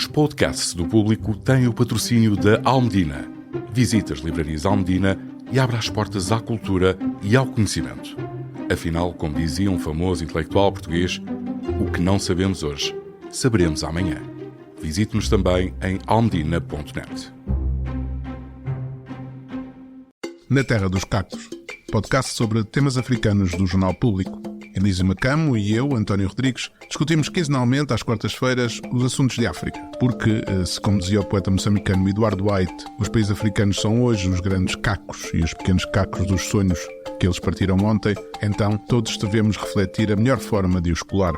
Os podcasts do Público têm o patrocínio da Almedina. Visite as livrarias Almedina e abra as portas à cultura e ao conhecimento. Afinal, como dizia um famoso intelectual português, o que não sabemos hoje, saberemos amanhã. Visite-nos também em almedina.net. Na Terra dos Cactos, podcast sobre temas africanos do Jornal Público. Elísio Macamo e eu, António Rodrigues, discutimos quinzenalmente às quartas-feiras os assuntos de África. Porque, se como dizia o poeta moçambicano Eduardo White, os países africanos são hoje os grandes cacos e os pequenos cacos dos sonhos que eles partiram ontem, então todos devemos refletir a melhor forma de os colar.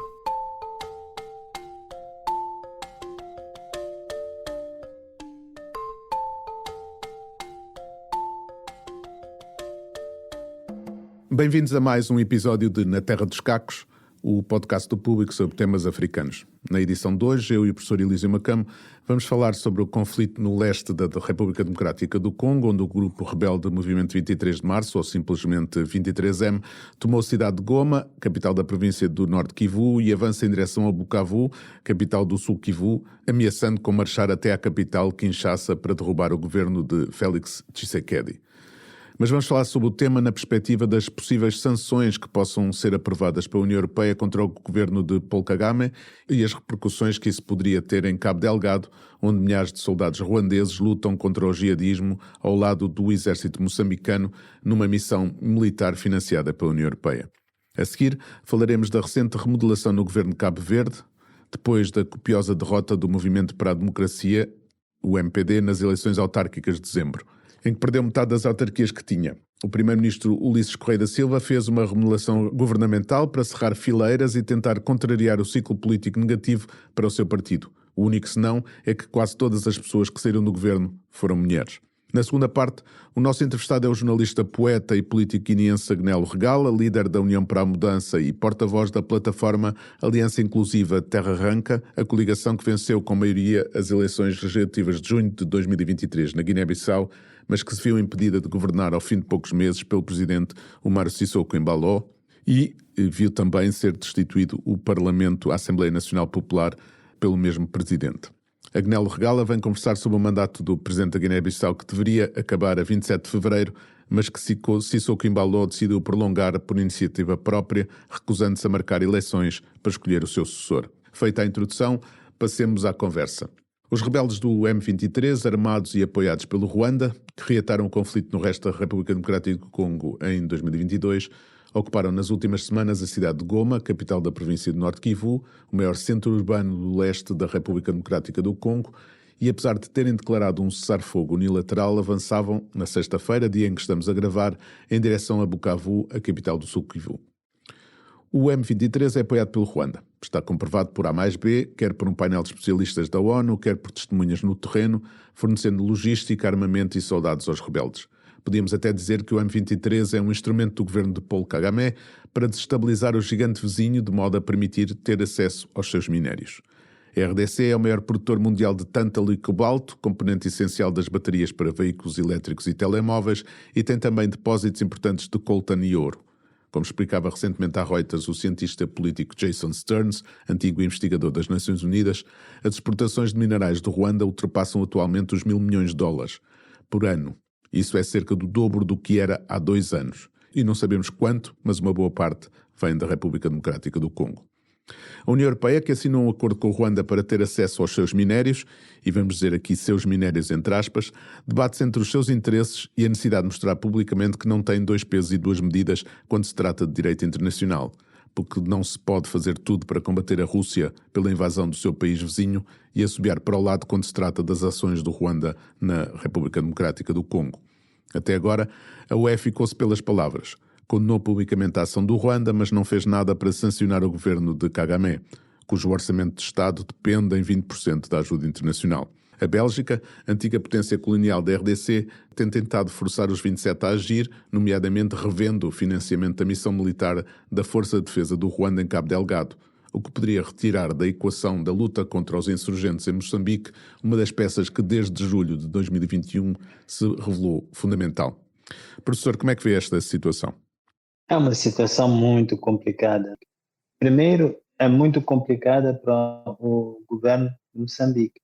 Bem-vindos a mais um episódio de Na Terra dos Cacos, o podcast do Público sobre temas africanos. Na edição de hoje, eu e o professor Elísio Macamo vamos falar sobre o conflito no leste da República Democrática do Congo, onde o grupo rebelde Movimento 23 de Março, ou simplesmente 23M, tomou a cidade de Goma, capital da província do Norte Kivu, e avança em direção a Bukavu, capital do Sul Kivu, ameaçando com marchar até à capital Kinshasa para derrubar o governo de Félix Tshisekedi. Mas vamos falar sobre o tema na perspectiva das possíveis sanções que possam ser aprovadas pela União Europeia contra o governo de Paul Kagame e as repercussões que isso poderia ter em Cabo Delgado, onde milhares de soldados ruandeses lutam contra o jihadismo ao lado do exército moçambicano numa missão militar financiada pela União Europeia. A seguir, falaremos da recente remodelação no governo de Cabo Verde, depois da copiosa derrota do Movimento para a Democracia, o MPD, nas eleições autárquicas de dezembro, em que perdeu metade das autarquias que tinha. O primeiro-ministro Ulisses Correia da Silva fez uma remodelação governamental para cerrar fileiras e tentar contrariar o ciclo político negativo para o seu partido. O único senão é que quase todas as pessoas que saíram do governo foram mulheres. Na segunda parte, o nosso entrevistado é o jornalista, poeta e político guineense Agnello Regala, líder da União para a Mudança e porta-voz da plataforma Aliança Inclusiva Terra Arranca, a coligação que venceu com maioria as eleições legislativas de junho de 2023 na Guiné-Bissau, mas que se viu impedida de governar ao fim de poucos meses pelo presidente Umaro Sissoko Embaló, e viu também ser destituído o Parlamento, a Assembleia Nacional Popular, pelo mesmo presidente. Agnello Regala vem conversar sobre o mandato do presidente da Guiné-Bissau, que deveria acabar a 27 de fevereiro, mas que Sissoko Embaló decidiu prolongar por iniciativa própria, recusando-se a marcar eleições para escolher o seu sucessor. Feita a introdução, passemos à conversa. Os rebeldes do M23, armados e apoiados pelo Ruanda, que reataram o conflito no resto da República Democrática do Congo em 2022, ocuparam nas últimas semanas a cidade de Goma, capital da província do Norte Kivu, o maior centro urbano do leste da República Democrática do Congo, e apesar de terem declarado um cessar-fogo unilateral, avançavam, na sexta-feira, dia em que estamos a gravar, em direção a Bukavu, a capital do Sul Kivu. O M23 é apoiado pelo Ruanda. Está comprovado por A mais B, quer por um painel de especialistas da ONU, quer por testemunhas no terreno, fornecendo logística, armamento e soldados aos rebeldes. Podíamos até dizer que o M23 é um instrumento do governo de Paul Kagame para desestabilizar o gigante vizinho de modo a permitir ter acesso aos seus minérios. A RDC é o maior produtor mundial de tântalo e cobalto, componente essencial das baterias para veículos elétricos e telemóveis, e tem também depósitos importantes de coltan e ouro. Como explicava recentemente à Reuters o cientista político Jason Stearns, antigo investigador das Nações Unidas, as exportações de minerais do Ruanda ultrapassam atualmente os $1.000 milhões por ano. Isso é cerca do dobro do que era há 2 anos. E não sabemos quanto, mas uma boa parte vem da República Democrática do Congo. A União Europeia, que assinou um acordo com o Ruanda para ter acesso aos seus minérios, e vamos dizer aqui seus minérios entre aspas, debate-se entre os seus interesses e a necessidade de mostrar publicamente que não tem 2 pesos e 2 medidas quando se trata de direito internacional, porque não se pode fazer tudo para combater a Rússia pela invasão do seu país vizinho e assobiar para o lado quando se trata das ações do Ruanda na República Democrática do Congo. Até agora, a UE ficou-se pelas palavras. Condenou publicamente a ação do Ruanda, mas não fez nada para sancionar o governo de Kagame, cujo orçamento de Estado depende em 20% da ajuda internacional. A Bélgica, antiga potência colonial da RDC, tem tentado forçar os 27 a agir, nomeadamente revendo o financiamento da missão militar da Força de Defesa do Ruanda em Cabo Delgado, o que poderia retirar da equação da luta contra os insurgentes em Moçambique uma das peças que desde julho de 2021 se revelou fundamental. Professor, como é que vê esta situação? É uma situação muito complicada. Primeiro, é muito complicada para o governo de Moçambique,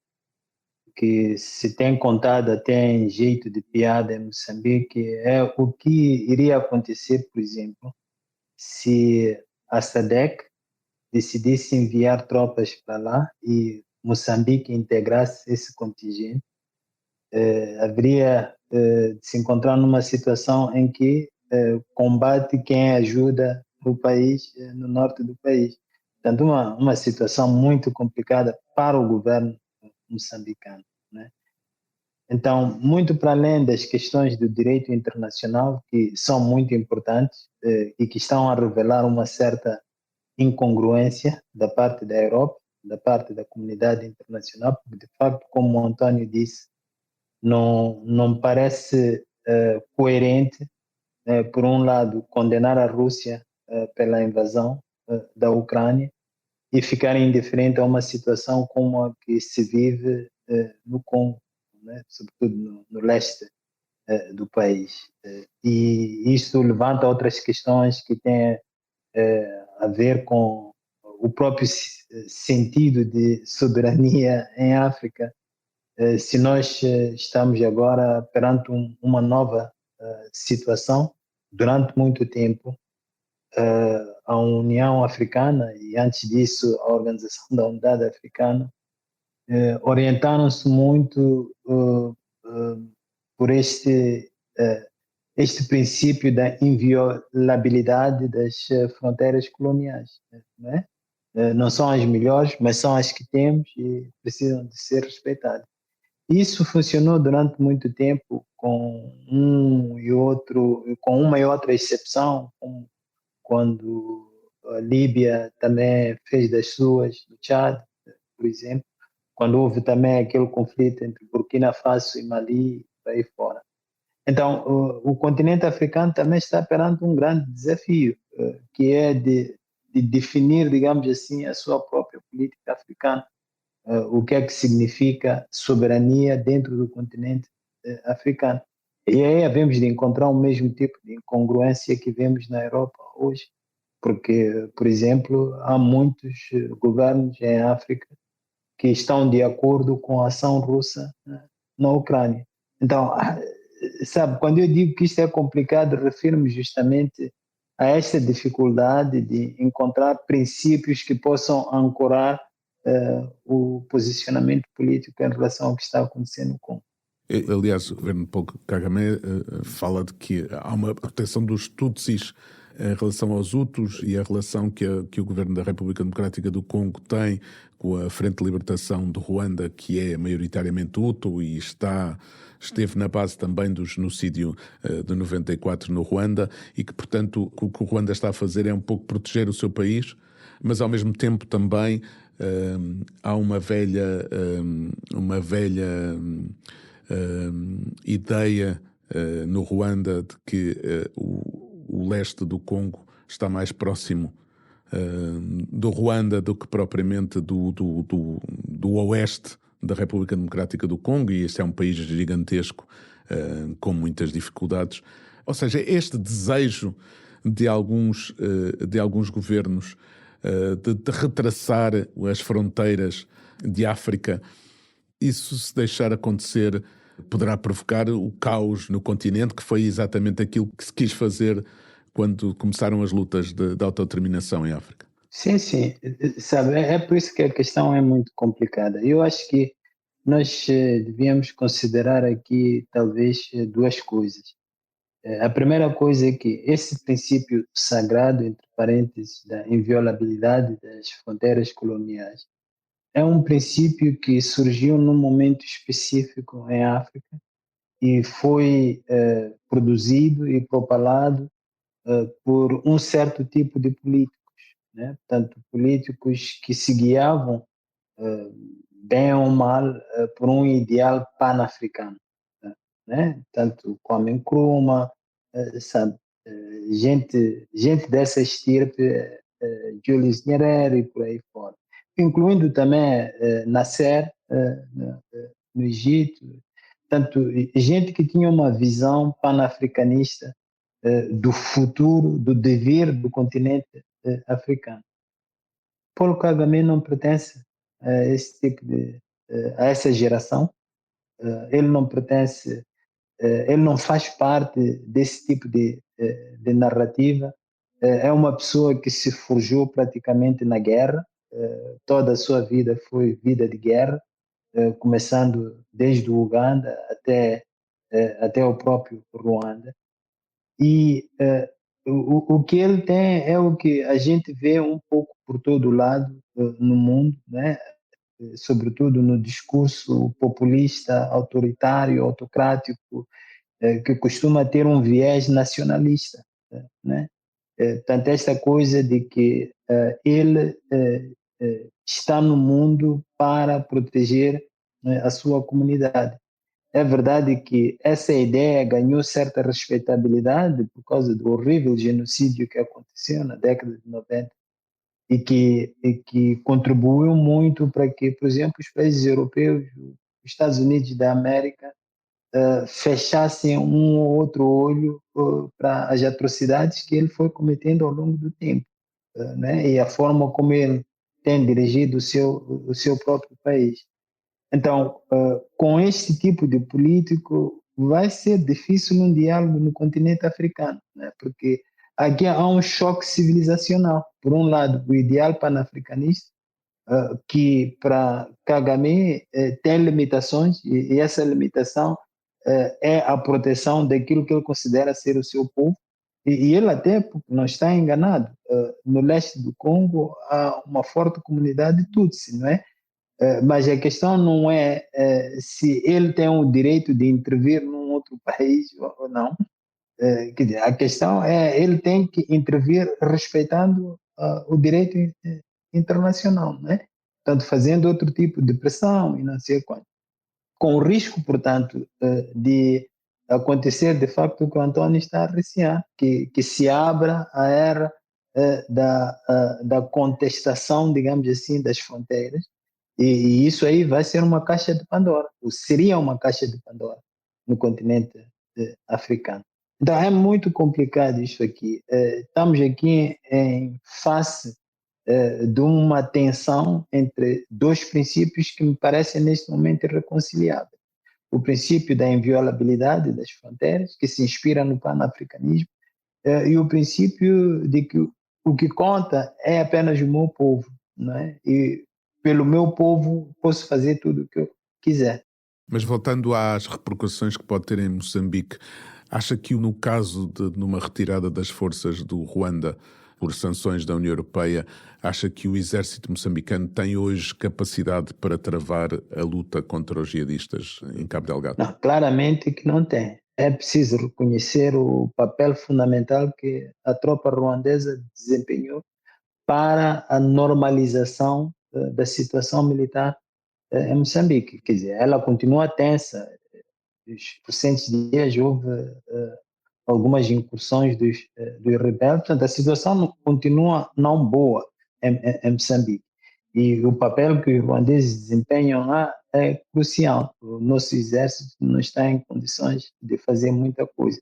que se tem contado até em jeito de piada em Moçambique é o que iria acontecer, por exemplo, se a SADC decidisse enviar tropas para lá e Moçambique integrasse esse contingente. Haveria de se encontrar numa situação em que combate quem ajuda o país no norte do país. Portanto, uma situação muito complicada para o governo moçambicano, né? Então, muito para além das questões do direito internacional, que são muito importantes e que estão a revelar uma certa incongruência da parte da Europa, da parte da comunidade internacional, porque, de facto, como o António disse, não parece coerente, por um lado, condenar a Rússia pela invasão da Ucrânia e ficar indiferente a uma situação como a que se vive no Congo, né? Sobretudo no leste do país. E isso levanta outras questões que têm a ver com o próprio sentido de soberania em África. Se nós estamos agora perante uma nova situação, durante muito tempo, a União Africana e antes disso a Organização da Unidade Africana orientaram-se muito por este princípio da inviolabilidade das fronteiras coloniais, né? Não são as melhores, mas são as que temos e precisam de ser respeitadas. Isso funcionou durante muito tempo com com uma e outra exceção, como quando a Líbia também fez das suas, no Tchad, por exemplo, quando houve também aquele conflito entre Burkina Faso e Mali, por aí fora. Então, o continente africano também está perante um grande desafio, que é de definir, digamos assim, a sua própria política africana. O que é que significa soberania dentro do continente africano. E aí havemos de encontrar o mesmo tipo de incongruência que vemos na Europa hoje, porque, por exemplo, há muitos governos em África que estão de acordo com a ação russa na Ucrânia. Então, sabe, quando eu digo que isto é complicado, refiro-me justamente a esta dificuldade de encontrar princípios que possam ancorar o posicionamento político em relação ao que está acontecendo no Congo. Aliás, o governo Paul Kagame fala de que há uma proteção dos Tutsis em relação aos Hutus e a relação que o governo da República Democrática do Congo tem com a Frente de Libertação de Ruanda, que é maioritariamente Hutu e esteve na base também do genocídio de 94 no Ruanda e que, portanto, o que o Ruanda está a fazer é um pouco proteger o seu país, mas ao mesmo tempo também há uma velha ideia no Ruanda de que o leste do Congo está mais próximo do Ruanda do que propriamente do oeste da República Democrática do Congo, e este é um país gigantesco com muitas dificuldades. Ou seja, este desejo de alguns governos de retraçar as fronteiras de África, isso se deixar acontecer poderá provocar o caos no continente, que foi exatamente aquilo que se quis fazer quando começaram as lutas de autodeterminação em África. Sim, sim. Sabe, é por isso que a questão é muito complicada. Eu acho que nós devíamos considerar aqui talvez duas coisas. A primeira coisa é que esse princípio sagrado, entre parênteses, da inviolabilidade das fronteiras coloniais, é um princípio que surgiu num momento específico em África e foi produzido e propalado por um certo tipo de políticos, né? Portanto, políticos que se guiavam, bem ou mal, por um ideal pan-africano, né? Tanto Kwame Nkrumah, sabe, gente dessa estirpe, Julius Nyerere e por aí fora, incluindo também Nasser no Egito, tanto gente que tinha uma visão pan-africanista do futuro, do dever do continente africano. Paulo Kagame não pertence a esse tipo a essa geração, ele não pertence, ele não faz parte desse tipo de narrativa. É uma pessoa que se forjou praticamente na guerra, toda a sua vida foi vida de guerra, começando desde o Uganda até o próprio Ruanda. E o que ele tem é o que a gente vê um pouco por todo lado no mundo, né? Sobretudo no discurso populista, autoritário, autocrático, que costuma ter um viés nacionalista, né? Tanto esta coisa de que ele está no mundo para proteger a sua comunidade. É verdade que essa ideia ganhou certa respeitabilidade por causa do horrível genocídio que aconteceu na década de 90 e que contribuiu muito para que, por exemplo, os países europeus, os Estados Unidos da América, fechassem um ou outro olho para as atrocidades que ele foi cometendo ao longo do tempo, né? E a forma como ele tem dirigido o seu próprio país. Então, com este tipo de político, vai ser difícil um diálogo no continente africano, né? Porque aqui há um choque civilizacional. Por um lado, o ideal panafricanista, que para Kagame tem limitações, e essa limitação é a proteção daquilo que ele considera ser o seu povo, e ele até não está enganado. No leste do Congo há uma forte comunidade Tutsi, não é? Mas a questão não é se ele tem o direito de intervir num outro país ou não. Quer dizer, a questão é ele tem que intervir respeitando o direito internacional, né? Portanto, fazendo outro tipo de pressão e não sei quanto. Com o risco, portanto, de acontecer de facto o que o António está a recear, que se abra a era da contestação, digamos assim, das fronteiras, e isso aí vai ser uma caixa de Pandora, ou seria uma caixa de Pandora no continente africano. Então é muito complicado isso aqui. Estamos aqui em face de uma tensão entre dois princípios que me parecem neste momento irreconciliáveis. O princípio da inviolabilidade das fronteiras, que se inspira no panafricanismo, e o princípio de que o que conta é apenas o meu povo, não é? E pelo meu povo posso fazer tudo o que eu quiser. Mas voltando às repercussões que pode ter em Moçambique, acha que no caso de numa retirada das forças do Ruanda por sanções da União Europeia, acha que o exército moçambicano tem hoje capacidade para travar a luta contra os jihadistas em Cabo Delgado? Não, claramente que não tem. É preciso reconhecer o papel fundamental que a tropa ruandesa desempenhou para a normalização da situação militar em Moçambique. Quer dizer, ela continua tensa. Nos recentes dias houve algumas incursões dos rebeldes, portanto a situação continua não boa em Moçambique. E o papel que os ruandeses desempenham lá é crucial. O nosso exército não está em condições de fazer muita coisa.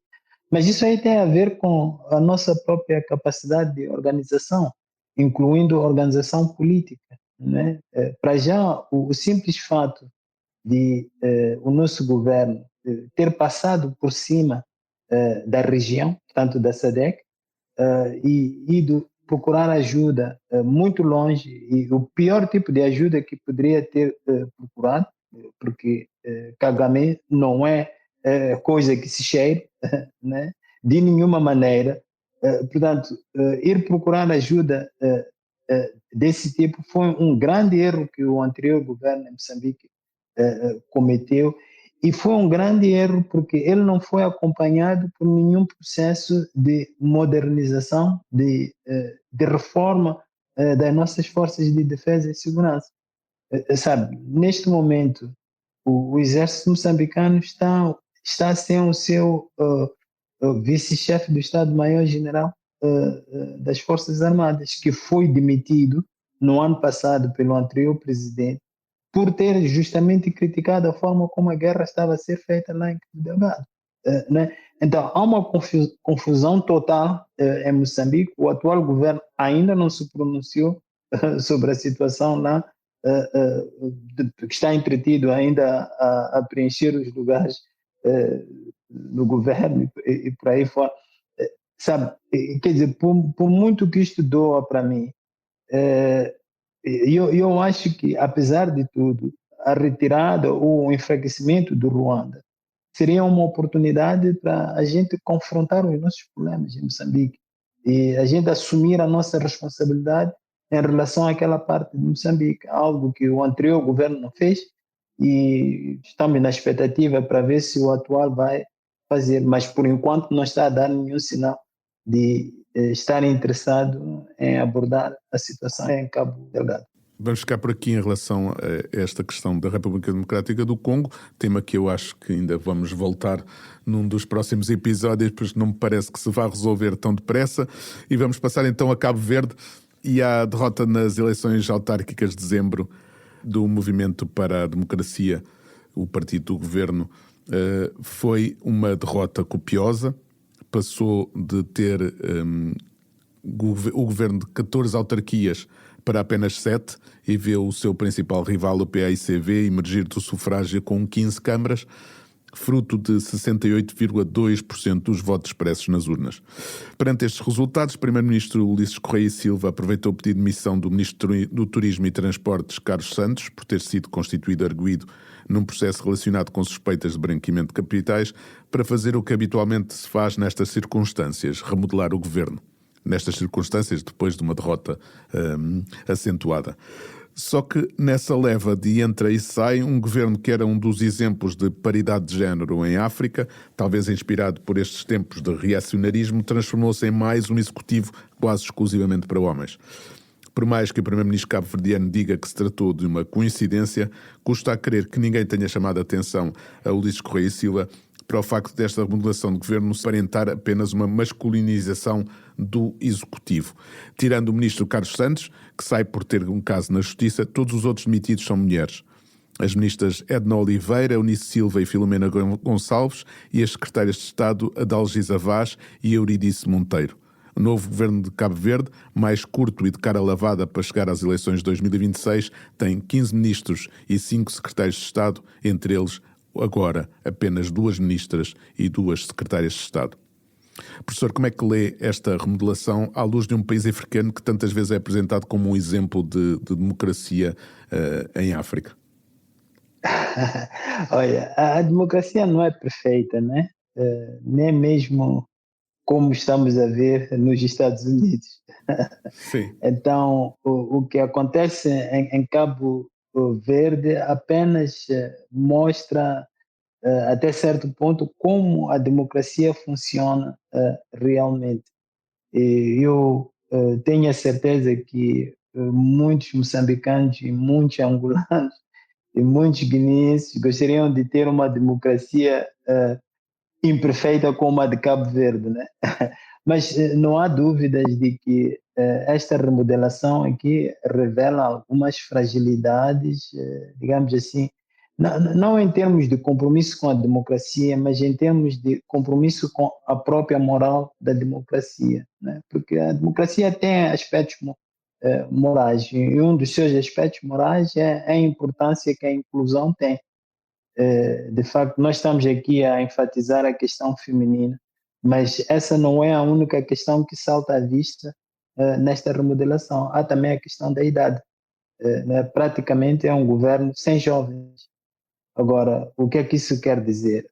Mas isso aí tem a ver com a nossa própria capacidade de organização, incluindo a organização política, né? Para já, o simples fato de o nosso governo ter passado por cima da região, tanto da SADC, e ido procurar ajuda muito longe, e o pior tipo de ajuda que poderia ter procurado, porque Kagame não é coisa que se cheire, né? De nenhuma maneira. Portanto, ir procurar ajuda desse tipo foi um grande erro que o anterior governo em Moçambique cometeu, e foi um grande erro porque ele não foi acompanhado por nenhum processo de modernização, de reforma das nossas forças de defesa e segurança. Sabe, neste momento, o exército moçambicano está sem o seu vice-chefe do Estado-Maior-General das Forças Armadas, que foi demitido no ano passado pelo anterior presidente, por ter justamente criticado a forma como a guerra estava a ser feita lá em Cabo Delgado. Né? Então, há uma confusão total em Moçambique. O atual governo ainda não se pronunciou sobre a situação lá que está entretido ainda a preencher os lugares no governo e por aí fora. Sabe, quer dizer, por muito que isto doa para mim, eu acho que, apesar de tudo, a retirada ou o enfraquecimento do Ruanda seria uma oportunidade para a gente confrontar os nossos problemas em Moçambique e a gente assumir a nossa responsabilidade em relação àquela parte de Moçambique, algo que o anterior governo não fez e estamos na expectativa para ver se o atual vai fazer, mas por enquanto não está a dar nenhum sinal de estar interessado em abordar a situação em Cabo Delgado. Vamos ficar por aqui em relação a esta questão da República Democrática do Congo, tema que eu acho que ainda vamos voltar num dos próximos episódios, pois não me parece que se vá resolver tão depressa. E vamos passar então a Cabo Verde e à derrota nas eleições autárquicas de dezembro do Movimento para a Democracia, o partido do governo. Foi uma derrota copiosa, passou de ter o governo de 14 autarquias para apenas 7 e vê o seu principal rival, o PAICV, emergir do sufrágio com 15 câmaras, fruto de 68,2% dos votos expressos nas urnas. Perante estes resultados, o primeiro-ministro Ulisses Correia e Silva aproveitou o pedido de demissão do ministro do Turismo e Transportes, Carlos Santos, por ter sido constituído arguido num processo relacionado com suspeitas de branqueamento de capitais, para fazer o que habitualmente se faz nestas circunstâncias, remodelar o governo. Nestas circunstâncias, depois de uma derrota acentuada. Só que nessa leva de entra e sai, um governo que era um dos exemplos de paridade de género em África, talvez inspirado por estes tempos de reacionarismo, transformou-se em mais um executivo quase exclusivamente para homens. Por mais que o primeiro-ministro cabo-verdiano diga que se tratou de uma coincidência, custa a crer que ninguém tenha chamado a atenção a Ulisses Correia e Silva para o facto desta remodelação de governo se aparentar apenas uma masculinização do executivo. Tirando o ministro Carlos Santos, que sai por ter um caso na justiça, todos os outros demitidos são mulheres. As ministras Edna Oliveira, Eunice Silva e Filomena Gonçalves e as secretárias de Estado Adalgisa Vaz e Euridice Monteiro. O novo governo de Cabo Verde, mais curto e de cara lavada para chegar às eleições de 2026, tem 15 ministros e 5 secretários de Estado, entre eles agora apenas 2 ministras e 2 secretárias de Estado. Professor, como é que lê esta remodelação à luz de um país africano que tantas vezes é apresentado como um exemplo de democracia em África? Olha, a democracia não é perfeita, né? Nem mesmo como estamos a ver nos Estados Unidos. Sim. Então, o que acontece em Cabo Verde apenas mostra até certo ponto como a democracia funciona realmente. E eu tenho a certeza que muitos moçambicanos e muitos angolanos e muitos guineenses gostariam de ter uma democracia imperfeita como a de Cabo Verde, né? Mas não há dúvidas de que esta remodelação aqui revela algumas fragilidades, digamos assim, não em termos de compromisso com a democracia, mas em termos de compromisso com a própria moral da democracia, né? Porque a democracia tem aspectos morais, e um dos seus aspectos morais é a importância que a inclusão tem. De facto, nós estamos aqui a enfatizar a questão feminina, mas essa não é a única questão que salta à vista nesta remodelação. Há também a questão da idade. Né? Praticamente é um governo sem jovens. Agora, o que é que isso quer dizer?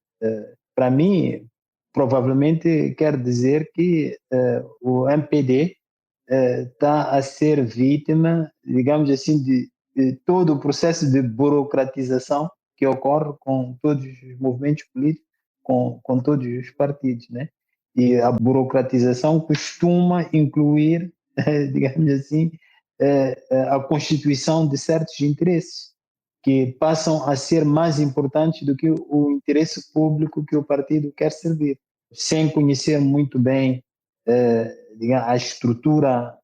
Para mim, provavelmente quer dizer que o MPD está a ser vítima, digamos assim, de todo o processo de burocratização que ocorre com todos os movimentos políticos, com todos os partidos, né? E a burocratização costuma incluir, digamos assim, a constituição de certos interesses que passam a ser mais importantes do que o interesse público que o partido quer servir, sem conhecer muito bem a estrutura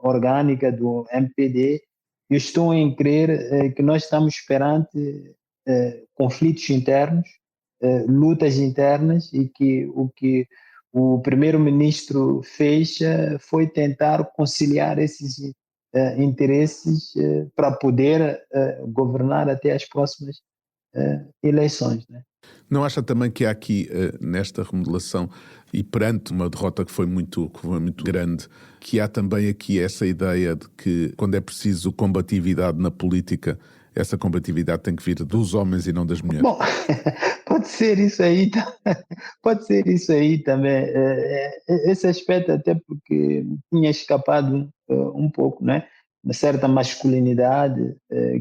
orgânica do MPD. Eu estou em crer que nós estamos perante conflitos internos, lutas internas, e que o primeiro-ministro fez foi tentar conciliar esses interesses para poder governar até as próximas eleições, né? Não acha também que há aqui, nesta remodelação, e perante uma derrota que foi muito grande, que há também aqui essa ideia de que, quando é preciso combatividade na política, essa combatividade tem que vir dos homens e não das mulheres? Bom, pode ser isso aí, pode ser isso aí também. Esse aspecto até porque tinha escapado um pouco, né? Uma certa masculinidade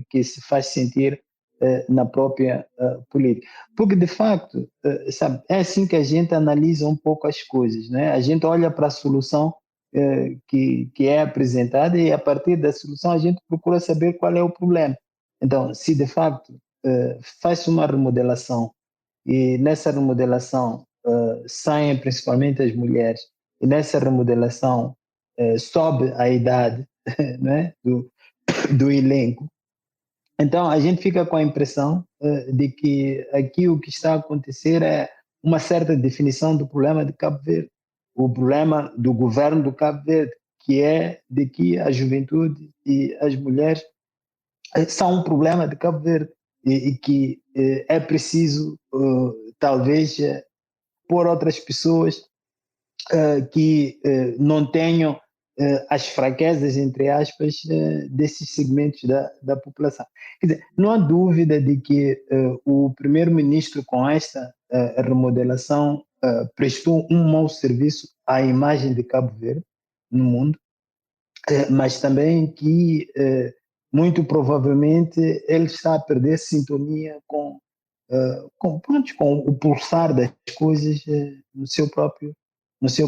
que se faz sentir na própria política. Porque, de facto, sabe, é assim que a gente analisa um pouco as coisas, né? A gente olha para a solução que é apresentada e, a partir da solução, a gente procura saber qual é o problema. Então, se de facto faz uma remodelação e nessa remodelação saem principalmente as mulheres e nessa remodelação sobe a idade né, do elenco, então a gente fica com a impressão de que aqui o que está a acontecer é uma certa definição do problema de Cabo Verde, o problema do governo do Cabo Verde, que é de que a juventude e as mulheres são um problema de Cabo Verde e que é preciso, talvez, pôr outras pessoas que não tenham as fraquezas, entre aspas, desses segmentos da população. Quer dizer, não há dúvida de que o primeiro-ministro, com esta remodelação, prestou um mau serviço à imagem de Cabo Verde no mundo, mas também que muito provavelmente ele está a perder sintonia com o pulsar das coisas no seu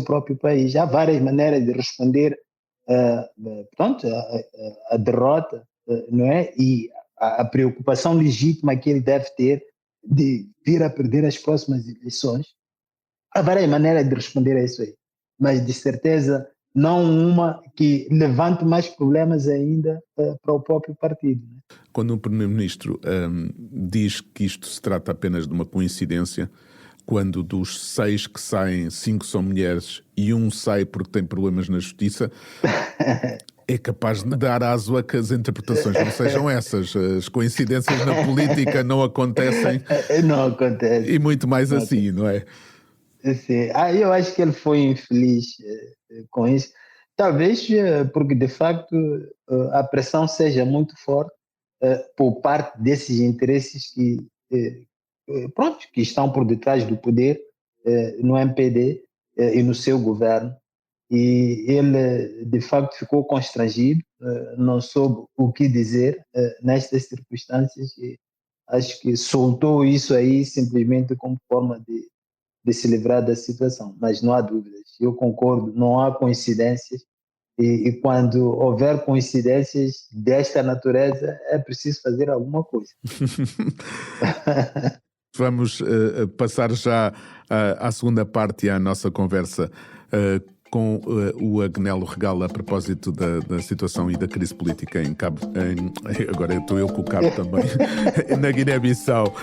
próprio país. Há várias maneiras de responder a derrota, não é? E a preocupação legítima que ele deve ter de vir a perder as próximas eleições. Há várias maneiras de responder a isso aí, mas de certeza não uma que levante mais problemas ainda para o próprio partido. Né? Quando o Primeiro-Ministro diz que isto se trata apenas de uma coincidência, quando dos 6 que saem, 5 são mulheres e 1 sai porque tem problemas na justiça, é capaz de dar aso a que as interpretações não sejam essas. As coincidências na política não acontecem. Não acontece. E muito mais não assim, não é? Sim. Eu acho que ele foi infeliz com isso. Talvez porque, de facto, a pressão seja muito forte por parte desses interesses que estão por detrás do poder no MPD e no seu governo. E ele, de facto, ficou constrangido, não soube o que dizer nestas circunstâncias e acho que soltou isso aí simplesmente como forma de se livrar da situação, mas não há dúvidas, eu concordo, não há coincidências e quando houver coincidências desta natureza é preciso fazer alguma coisa. Vamos passar já à segunda parte e à nossa conversa com o Agnello Regala a propósito da situação e da crise política em Cabo... agora estou eu com o Cabo também, na Guiné-Bissau.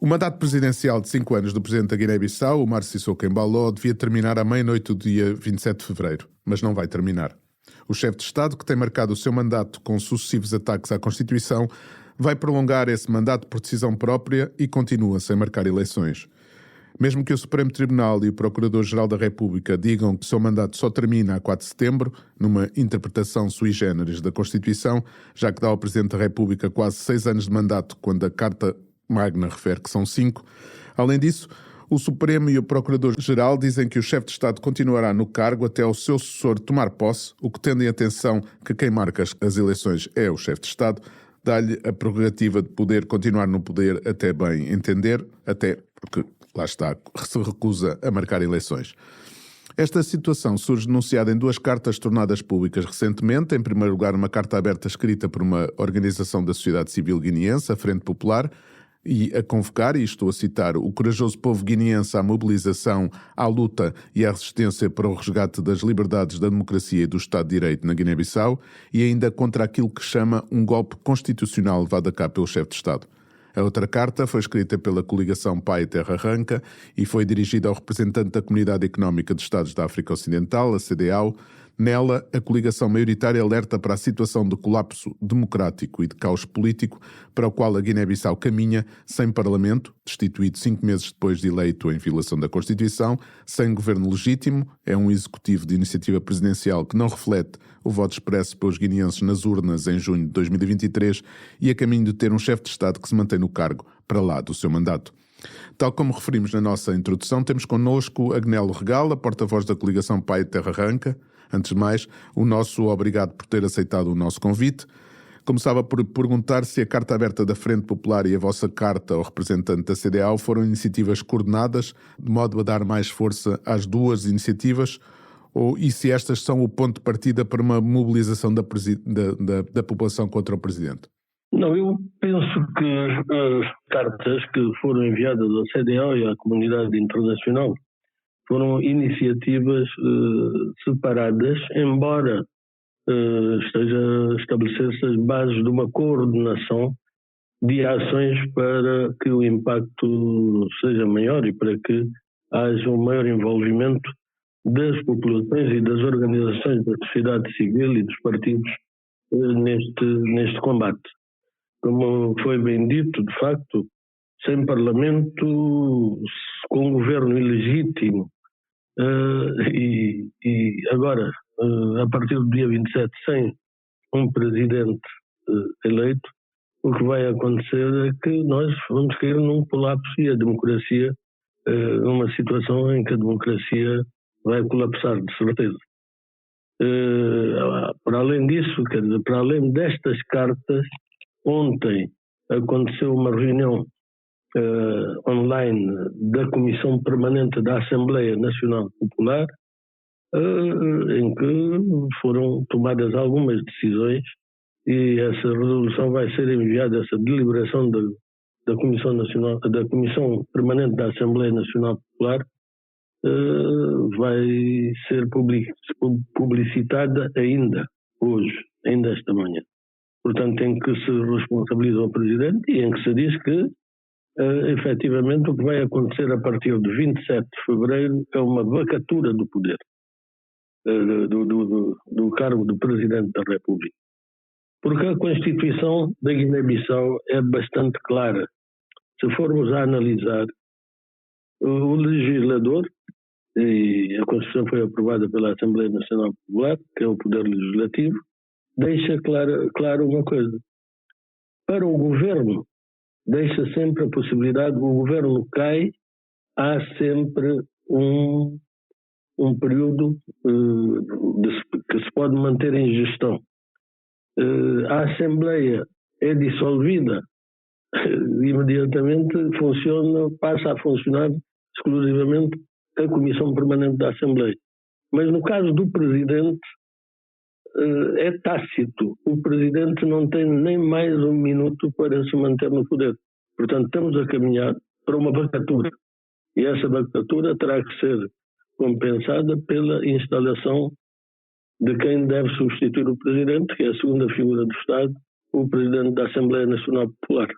O mandato presidencial de 5 anos do presidente da Guiné-Bissau, Omar Sissoko Embaló, devia terminar à meia-noite do dia 27 de fevereiro, mas não vai terminar. O chefe de Estado, que tem marcado o seu mandato com sucessivos ataques à Constituição, vai prolongar esse mandato por decisão própria e continua sem marcar eleições. Mesmo que o Supremo Tribunal e o Procurador-Geral da República digam que o seu mandato só termina a 4 de setembro, numa interpretação sui generis da Constituição, já que dá ao Presidente da República quase 6 anos de mandato, quando a Carta Magna refere que são 5. Além disso, o Supremo e o Procurador-Geral dizem que o chefe de Estado continuará no cargo até o seu sucessor tomar posse, o que, tendo em atenção que quem marca as eleições é o chefe de Estado, dá-lhe a prerrogativa de poder continuar no poder até bem entender, até porque, lá está, se recusa a marcar eleições. Esta situação surge denunciada em 2 cartas tornadas públicas recentemente. Em primeiro lugar, uma carta aberta escrita por uma organização da sociedade civil guineense, a Frente Popular, e a convocar, e estou a citar, o corajoso povo guineense à mobilização, à luta e à resistência para o resgate das liberdades, da democracia e do Estado de Direito na Guiné-Bissau, e ainda contra aquilo que chama um golpe constitucional levado a cabo pelo chefe de Estado. A outra carta foi escrita pela coligação Pai Terra Arranca e foi dirigida ao representante da Comunidade Económica de Estados da África Ocidental, a CEDEAO. Nela, a coligação maioritária alerta para a situação de colapso democrático e de caos político para o qual a Guiné-Bissau caminha, sem parlamento, destituído 5 meses depois de eleito em violação da Constituição, sem governo legítimo, é um executivo de iniciativa presidencial que não reflete o voto expresso pelos guineenses nas urnas em junho de 2023 e a caminho de ter um chefe de Estado que se mantém no cargo para lá do seu mandato. Tal como referimos na nossa introdução, temos connosco Agnello Regal, a porta-voz da coligação Pai Terra Arranca. Antes de mais, o nosso obrigado por ter aceitado o nosso convite. Começava por perguntar se a Carta Aberta da Frente Popular e a vossa carta ao representante da CEDEAO foram iniciativas coordenadas, de modo a dar mais força às duas iniciativas, e se estas são o ponto de partida para uma mobilização da população contra o Presidente. Não, eu penso que as cartas que foram enviadas à CEDEAO e à comunidade internacional foram iniciativas separadas, embora esteja a estabelecer-se as bases de uma coordenação de ações para que o impacto seja maior e para que haja um maior envolvimento das populações e das organizações da sociedade civil e dos partidos neste combate. Como foi bem dito, de facto, sem parlamento, com um governo ilegítimo, e agora, a partir do dia 27, sem um presidente eleito, o que vai acontecer é que nós vamos cair num colapso e a democracia, numa situação em que a democracia vai colapsar, de certeza. Para além disso, quer dizer, para além destas cartas, ontem aconteceu uma reunião online da Comissão Permanente da Assembleia Nacional Popular, em que foram tomadas algumas decisões e essa resolução vai ser enviada, essa deliberação da Comissão Permanente da Assembleia Nacional Popular vai ser publicitada ainda hoje, ainda esta manhã. Portanto, em que se responsabiliza o Presidente e em que se diz que efetivamente o que vai acontecer a partir de 27 de fevereiro é uma vacatura do poder, do cargo de Presidente da República. Porque a Constituição da Guiné-Bissau é bastante clara. Se formos a analisar, o legislador, e a Constituição foi aprovada pela Assembleia Nacional Popular, que é o poder legislativo, deixa claro uma coisa. Para o governo, deixa sempre a possibilidade, o governo cai, há sempre um período que se pode manter em gestão. A Assembleia é dissolvida, imediatamente passa a funcionar exclusivamente a Comissão Permanente da Assembleia. Mas no caso do Presidente, é tácito. O Presidente não tem nem mais um minuto para se manter no poder. Portanto, estamos a caminhar para uma vacatura. E essa vacatura terá que ser compensada pela instalação de quem deve substituir o Presidente, que é a segunda figura do Estado, o Presidente da Assembleia Nacional Popular.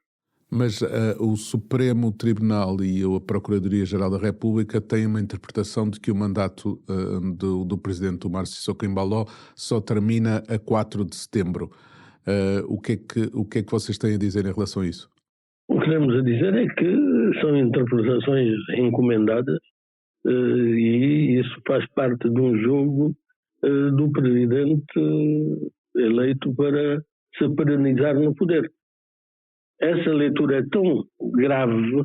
Mas o Supremo Tribunal e a Procuradoria-Geral da República têm uma interpretação de que o mandato do Presidente Umar Sissoko Embaló só termina a 4 de setembro. O que é que vocês têm a dizer em relação a isso? O que temos a dizer é que são interpretações encomendadas e isso faz parte de um jogo do Presidente eleito para se perenizar no poder. Essa leitura é tão grave,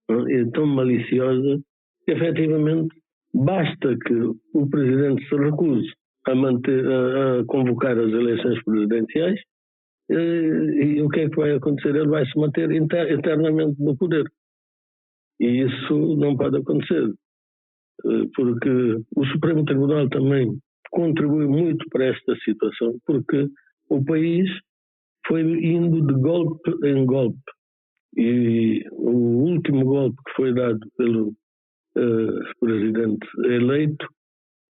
é tão maliciosa, que efetivamente basta que o Presidente se recuse a convocar as eleições presidenciais e o que é que vai acontecer? Ele vai se manter eternamente no poder. E isso não pode acontecer, porque o Supremo Tribunal também contribui muito para esta situação, porque o país foi indo de golpe em golpe. E o último golpe que foi dado pelo presidente eleito,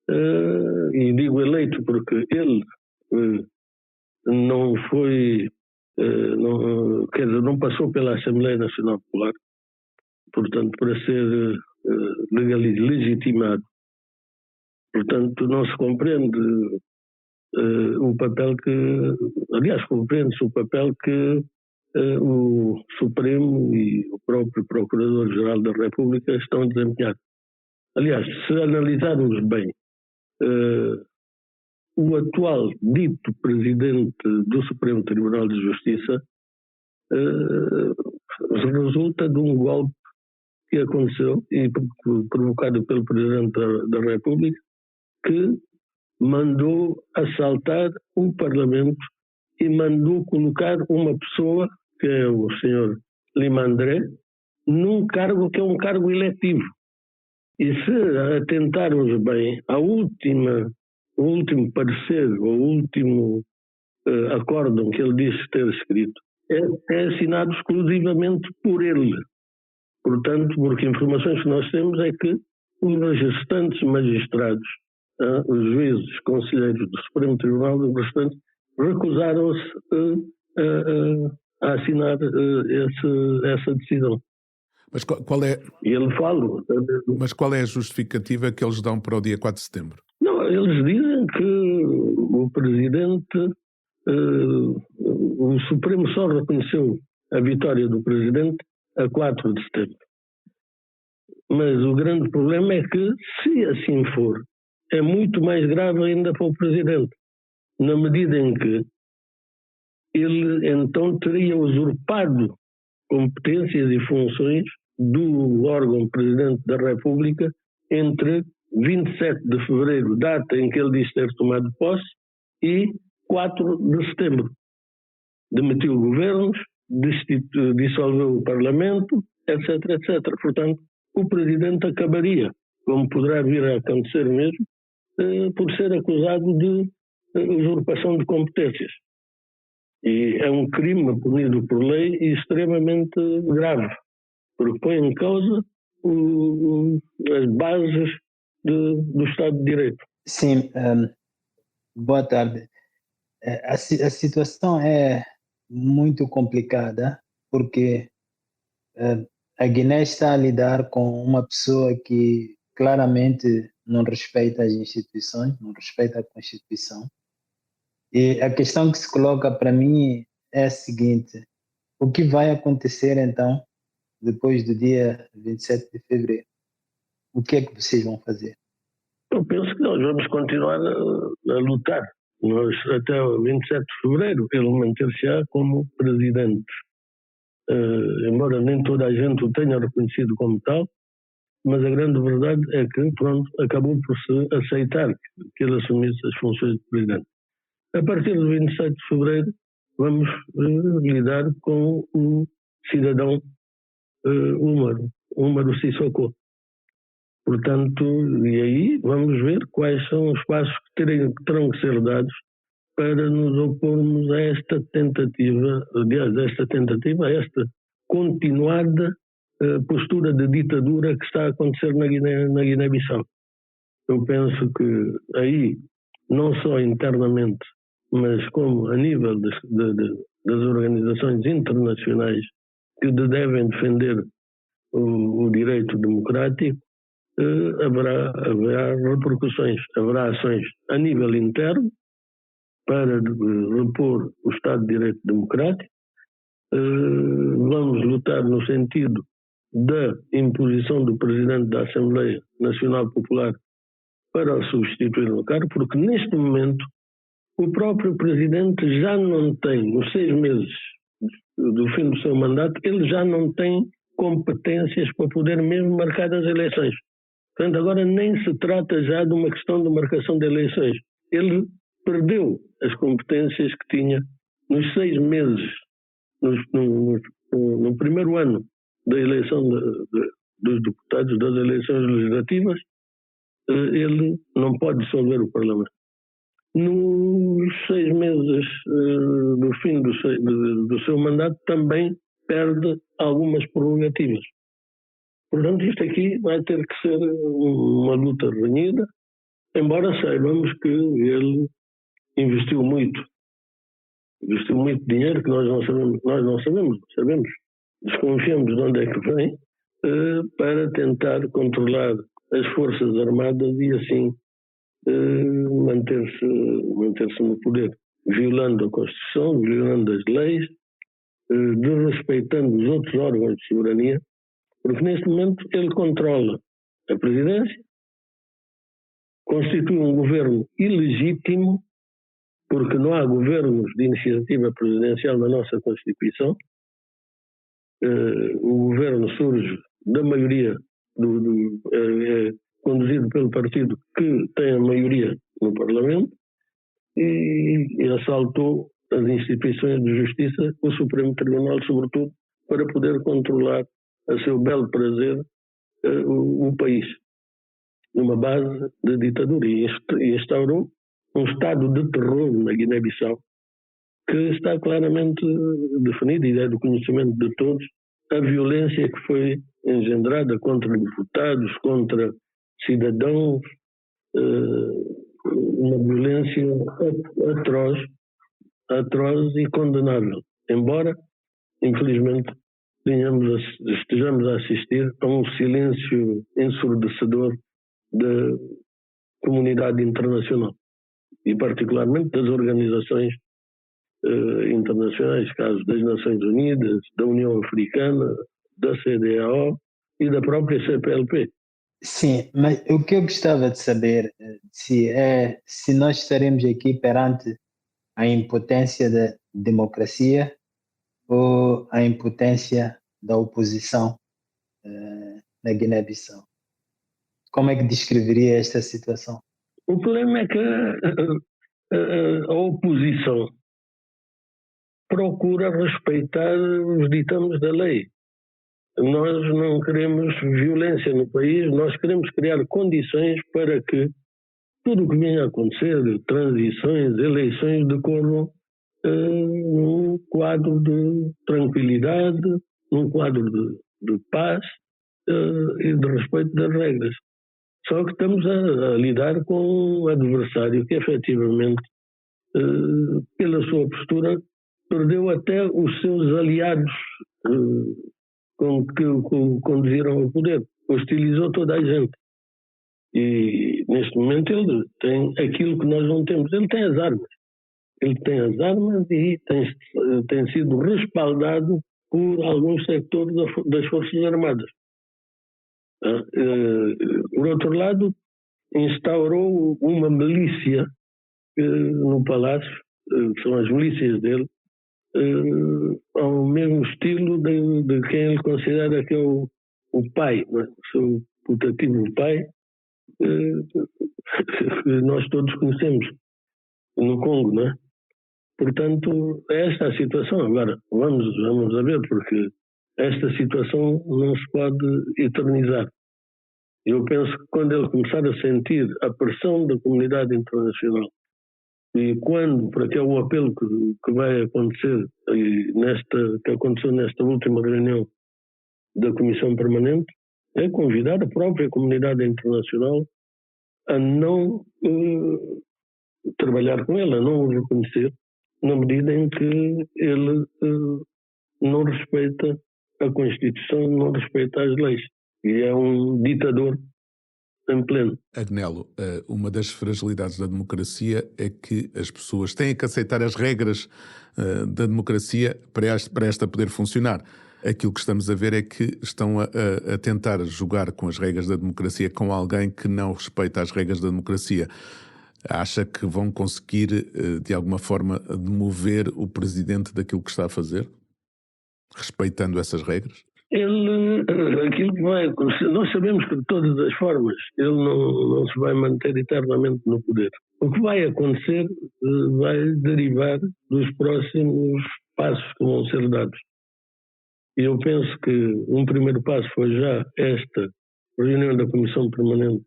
e digo eleito porque ele não foi, quer dizer, não passou pela Assembleia Nacional Popular, portanto, para ser legitimado. Portanto, não se compreende o papel que, aliás, compreende-se o papel que o Supremo e o próprio Procurador-Geral da República estão a desempenhar. Aliás, se analisarmos bem, o atual dito Presidente do Supremo Tribunal de Justiça resulta de um golpe que aconteceu e provocado pelo Presidente da República, que mandou assaltar o Parlamento e mandou colocar uma pessoa, que é o Sr. Lima André, num cargo que é um cargo eletivo. E se atentarmos bem o último parecer, o último acórdão que ele diz ter escrito, é assinado exclusivamente por ele. Portanto, porque informações que nós temos é que os restantes magistrados, os juízes, conselheiros do Supremo Tribunal, os restantes, recusaram-se a assinar essa decisão. Mas qual é... E ele fala... Mas qual é a justificativa que eles dão para o dia 4 de setembro? Não, eles dizem que o Presidente... o Supremo só reconheceu a vitória do Presidente a 4 de setembro. Mas o grande problema é que, se assim for, é muito mais grave ainda para o Presidente, na medida em que ele então teria usurpado competências e funções do órgão Presidente da República entre 27 de fevereiro, data em que ele disse ter tomado posse, e 4 de setembro. Demitiu governos, dissolveu o Parlamento, etc, etc. Portanto, o Presidente acabaria, como poderá vir a acontecer mesmo, por ser acusado de usurpação de competências. E é um crime punido por lei e extremamente grave, porque põe em causa as bases do Estado de Direito. Sim, boa tarde. A situação é muito complicada, porque a Guiné está a lidar com uma pessoa que claramente não respeita as instituições, não respeita a Constituição. E a questão que se coloca para mim é a seguinte: o que vai acontecer então, depois do dia 27 de fevereiro? O que é que vocês vão fazer? Eu penso que nós vamos continuar a lutar. Nós, até o 27 de fevereiro, ele manter-se-á como presidente. Embora nem toda a gente o tenha reconhecido como tal, mas a grande verdade é que, pronto, acabou por se aceitar que ele assumisse as funções de presidente. A partir do 27 de fevereiro, vamos lidar com o cidadão Umaru Sissoko. Portanto, e aí vamos ver quais são os passos que terão que ser dados para nos opormos a esta tentativa, a esta continuada postura de ditadura que está a acontecer na Guiné-Bissau. Eu penso que aí, não só internamente, mas como a nível das organizações internacionais que devem defender o direito democrático, haverá repercussões, haverá ações a nível interno para repor o Estado de Direito democrático. Vamos lutar no sentido da imposição do Presidente da Assembleia Nacional Popular para o substituir no cargo, porque neste momento o próprio Presidente já não tem, nos 6 meses do fim do seu mandato, ele já não tem competências para poder mesmo marcar as eleições. Portanto, agora nem se trata já de uma questão de marcação de eleições. Ele perdeu as competências que tinha nos 6 meses, no primeiro ano da eleição dos deputados, das eleições legislativas. Ele não pode dissolver o Parlamento. Nos 6 meses do fim do seu mandato também perde algumas prerrogativas. Portanto, isto aqui vai ter que ser uma luta renhida, embora saibamos que ele investiu muito dinheiro que nós não sabemos, desconfiamos de onde é que vem, para tentar controlar as Forças Armadas e assim manter-se no poder, violando a Constituição, violando as leis, desrespeitando os outros órgãos de soberania, porque neste momento ele controla a presidência, constitui um governo ilegítimo, porque não há governos de iniciativa presidencial na nossa Constituição. O governo surge da maioria, conduzido pelo partido que tem a maioria no Parlamento, e assaltou as instituições de justiça, o Supremo Tribunal, sobretudo, para poder controlar a seu belo prazer o país, numa base de ditadura, e instaurou um estado de terror na Guiné-Bissau, que está claramente definido e é do conhecimento de todos, a violência que foi engendrada contra deputados, contra cidadãos, uma violência atroz e condenável, embora, infelizmente, estejamos a assistir a um silêncio ensurdecedor da comunidade internacional e particularmente das organizações internacionais, caso das Nações Unidas, da União Africana, da CEDEAO e da própria CPLP. Sim, mas o que eu gostava de saber se nós estaremos aqui perante a impotência da democracia ou a impotência da oposição na Guiné-Bissau. Como é que descreveria esta situação? O problema é que a oposição procura respeitar os ditames da lei. Nós não queremos violência no país, nós queremos criar condições para que tudo o que venha a acontecer, transições, eleições, decorram num quadro de tranquilidade, num quadro de paz e de respeito das regras. Só que estamos a lidar com um adversário que efetivamente, pela sua postura, perdeu até os seus aliados que o conduziram ao poder. Hostilizou toda a gente. E neste momento ele tem aquilo que nós não temos. Ele tem as armas. Ele tem as armas e tem sido respaldado por alguns sectores das Forças Armadas. Por outro lado, instaurou uma milícia no Palácio, que são as milícias dele, ao mesmo estilo de quem ele considera que é o pai, o seu putativo pai, que nós todos conhecemos no Congo, não é? Portanto, esta é a situação. Agora, vamos a ver, porque esta situação não se pode eternizar. Eu penso que quando ele começar a sentir a pressão da comunidade internacional e para que é o apelo que vai acontecer, que aconteceu nesta última reunião da Comissão Permanente, é convidar a própria comunidade internacional a não trabalhar com ele, a não o reconhecer, na medida em que ele não respeita a Constituição, não respeita as leis. E é um ditador em pleno. Agnello, uma das fragilidades da democracia é que as pessoas têm que aceitar as regras da democracia para esta poder funcionar. Aquilo que estamos a ver é que estão a tentar jogar com as regras da democracia com alguém que não respeita as regras da democracia. Acha que vão conseguir, de alguma forma, demover o presidente daquilo que está a fazer? Respeitando essas regras? Aquilo que vai acontecer, nós sabemos que de todas as formas ele não se vai manter eternamente no poder. O que vai acontecer vai derivar dos próximos passos que vão ser dados. E eu penso que um primeiro passo foi já esta reunião da Comissão Permanente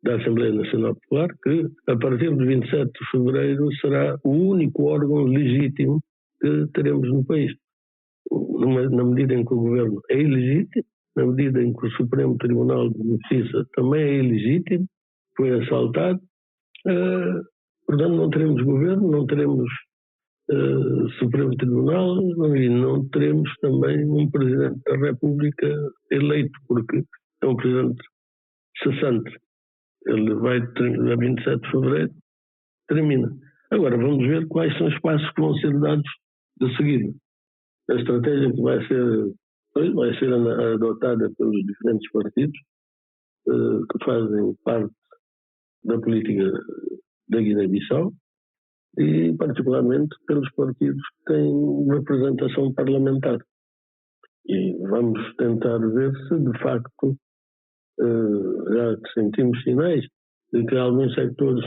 da Assembleia Nacional Popular, que a partir de 27 de fevereiro será o único órgão legítimo que teremos no país. na medida em que o governo é ilegítimo, na medida em que o Supremo Tribunal de Justiça também é ilegítimo, foi assaltado. Portanto, não teremos governo, não teremos Supremo Tribunal e não teremos também um Presidente da República eleito, porque é um Presidente cessante. Ele vai a 27 de fevereiro, termina. Agora, vamos ver quais são os passos que vão ser dados de seguida. A estratégia que vai ser adotada pelos diferentes partidos que fazem parte da política da Guiné-Bissau e, particularmente, pelos partidos que têm representação parlamentar. E vamos tentar ver se, de facto, já sentimos sinais de que alguns sectores,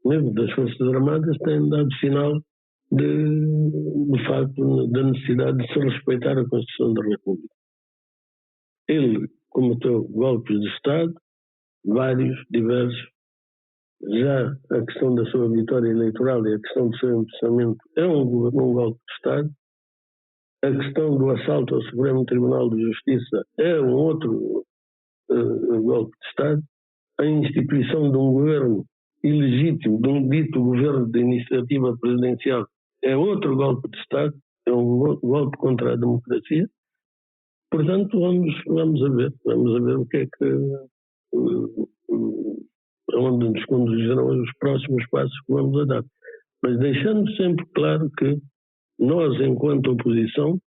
mesmo das Forças Armadas, têm dado sinal de facto, da necessidade de se respeitar a Constituição da República. Ele cometeu golpes de Estado, vários, diversos. Já a questão da sua vitória eleitoral e a questão do seu empressamento é um golpe de Estado. A questão do assalto ao Supremo Tribunal de Justiça é um outro golpe de Estado. A instituição de um governo ilegítimo, de um dito governo de iniciativa presidencial, é outro golpe de Estado, é um golpe contra a democracia. Portanto, vamos a ver o que é que onde nos conduzirão os próximos passos que vamos a dar. Mas deixando sempre claro que nós, enquanto oposição,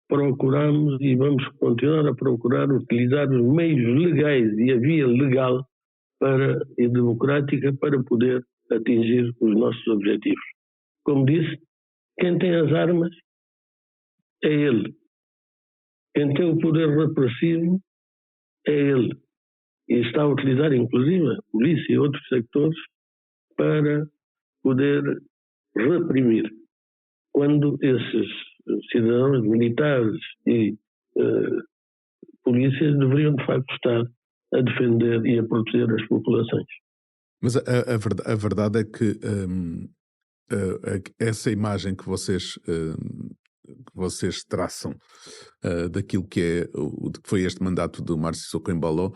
procuramos e vamos continuar a procurar utilizar os meios legais e a via legal e democrática para poder atingir os nossos objetivos. Como disse, quem tem as armas é ele. Quem tem o poder repressivo é ele. E está a utilizar, inclusive, a polícia e outros sectores para poder reprimir. Quando esses cidadãos militares e polícias deveriam, de facto, estar a defender e a proteger as populações. Mas a verdade é que essa imagem que vocês traçam daquilo que foi este mandato do Márcio Sissoko Embaló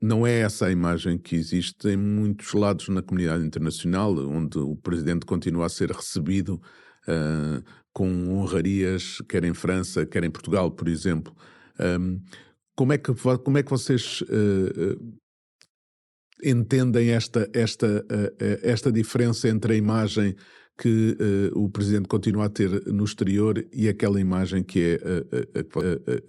não é essa a imagem que existe em muitos lados na comunidade internacional, onde o presidente continua a ser recebido com honrarias, quer em França, quer em Portugal, por exemplo. Como é que vocês entendem esta diferença entre a imagem que o Presidente continua a ter no exterior e aquela imagem que é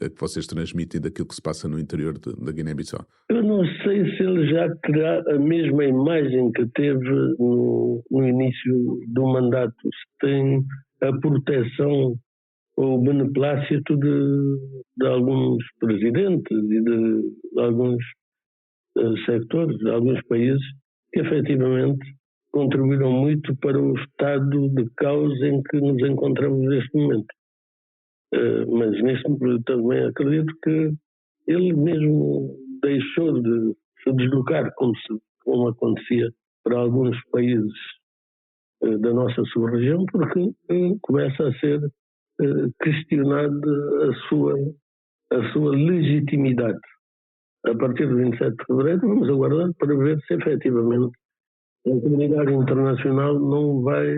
a que vocês transmitem daquilo que se passa no interior da Guiné-Bissau? Eu não sei se ele já terá a mesma imagem que teve no início do mandato, se tem a proteção ou o beneplácito de alguns presidentes e de alguns sectores, de alguns países que efetivamente contribuíram muito para o estado de caos em que nos encontramos neste momento. Mas neste momento também acredito que ele mesmo deixou de se deslocar, como acontecia para alguns países da nossa sub-região, porque começa a ser questionada a sua legitimidade. A partir de 27 de fevereiro vamos aguardar para ver se efetivamente a comunidade internacional não vai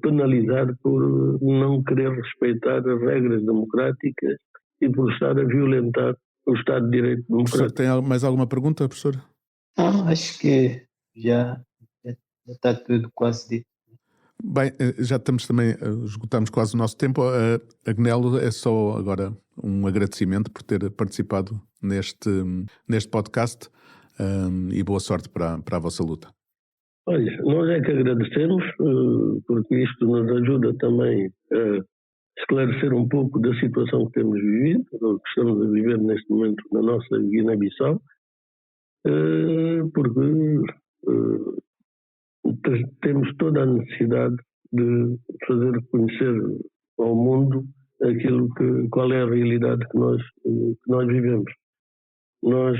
penalizar por não querer respeitar as regras democráticas e por estar a violentar o Estado de Direito democrático. Professor, tem mais alguma pergunta, professor? Não, acho que já está tudo quase dito. Bem, já estamos também, esgotamos quase o nosso tempo. A GNEL é só agora um agradecimento por ter participado neste podcast e boa sorte para a vossa luta. Olha, nós é que agradecemos, porque isto nos ajuda também a esclarecer um pouco da situação que temos vivido, ou que estamos a viver neste momento na nossa Guiné-Bissau, porque temos toda a necessidade de fazer conhecer ao mundo qual é a realidade que nós vivemos. Nós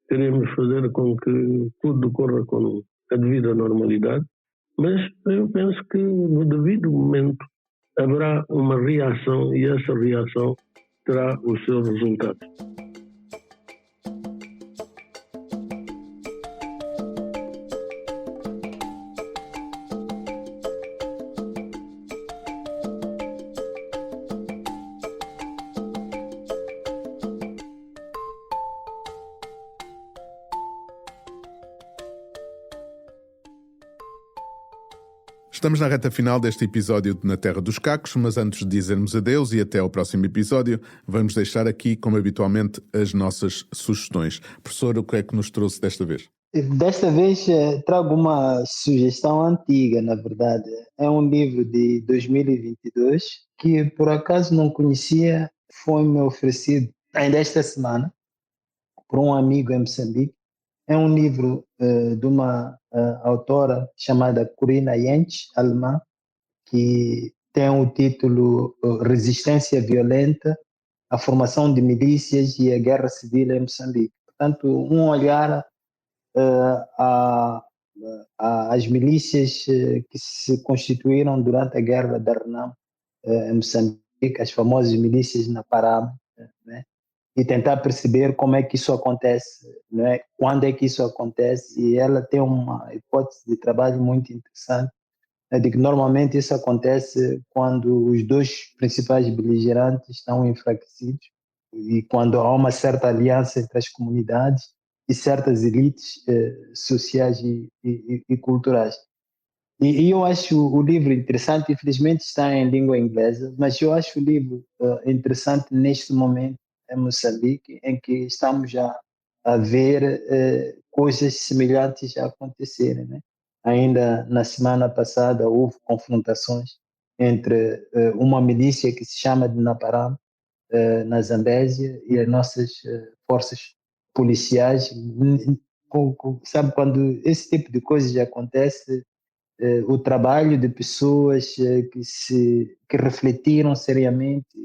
queremos fazer com que tudo decorra com a devida normalidade, mas eu penso que no devido momento haverá uma reação e essa reação terá os seus resultados. Estamos na reta final deste episódio de Na Terra dos Cacos, mas antes de dizermos adeus e até ao próximo episódio, vamos deixar aqui, como habitualmente, as nossas sugestões. Professor, o que é que nos trouxe desta vez? Desta vez trago uma sugestão antiga, na verdade. É um livro de 2022 que, por acaso, não conhecia, foi-me oferecido ainda esta semana por um amigo em Moçambique. É um livro de uma autora chamada Corinna Jentsch, alemã, que tem o título Resistência Violenta, a Formação de Milícias e a Guerra Civil em Moçambique. Portanto, um olhar às milícias que se constituíram durante a Guerra da Renamo em Moçambique, as famosas milícias na Pará, né? E tentar perceber como é que isso acontece, né? Quando é que isso acontece, e ela tem uma hipótese de trabalho muito interessante, né, de que normalmente isso acontece quando os dois principais beligerantes estão enfraquecidos e quando há uma certa aliança entre as comunidades e certas elites sociais e culturais. E eu acho o livro interessante, infelizmente está em língua inglesa, mas eu acho o livro interessante neste momento em Moçambique, em que estamos já a ver coisas semelhantes a acontecerem, né? Ainda na semana passada houve confrontações entre uma milícia que se chama de Naparam, na Zambésia, e as nossas forças policiais. Sabe, quando esse tipo de coisas acontece, o trabalho de pessoas que refletiram seriamente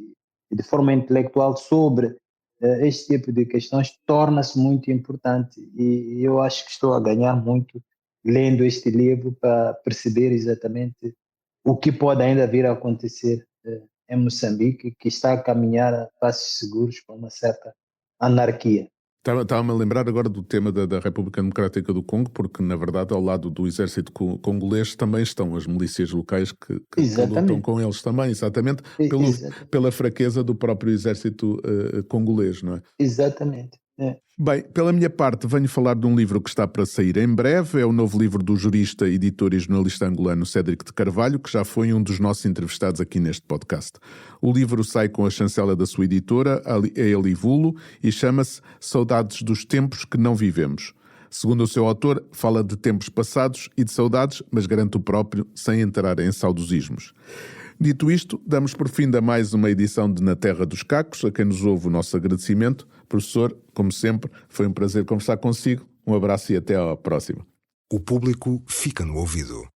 e de forma intelectual sobre este tipo de questões torna-se muito importante, e eu acho que estou a ganhar muito lendo este livro para perceber exatamente o que pode ainda vir a acontecer em Moçambique, que está a caminhar a passos seguros para uma certa anarquia. Estava-me a lembrar agora do tema da República Democrática do Congo, porque, na verdade, ao lado do exército congolês também estão as milícias locais que lutam com eles também, exatamente, pela fraqueza do próprio exército congolês, não é? Exatamente. É. Bem, pela minha parte, venho falar de um livro que está para sair em breve. É o novo livro do jurista, editor e jornalista angolano Cédric de Carvalho, que já foi um dos nossos entrevistados aqui neste podcast. O livro sai com a chancela da sua editora, a Elivulo, e chama-se Saudades dos Tempos que Não Vivemos. Segundo o seu autor, fala de tempos passados e de saudades, mas garante o próprio, sem entrar em saudosismos. Dito isto, damos por fim a mais uma edição de Na Terra dos Cacos. A quem nos ouve, o nosso agradecimento. Professor, como sempre, foi um prazer conversar consigo. Um abraço e até à próxima. O público fica no ouvido.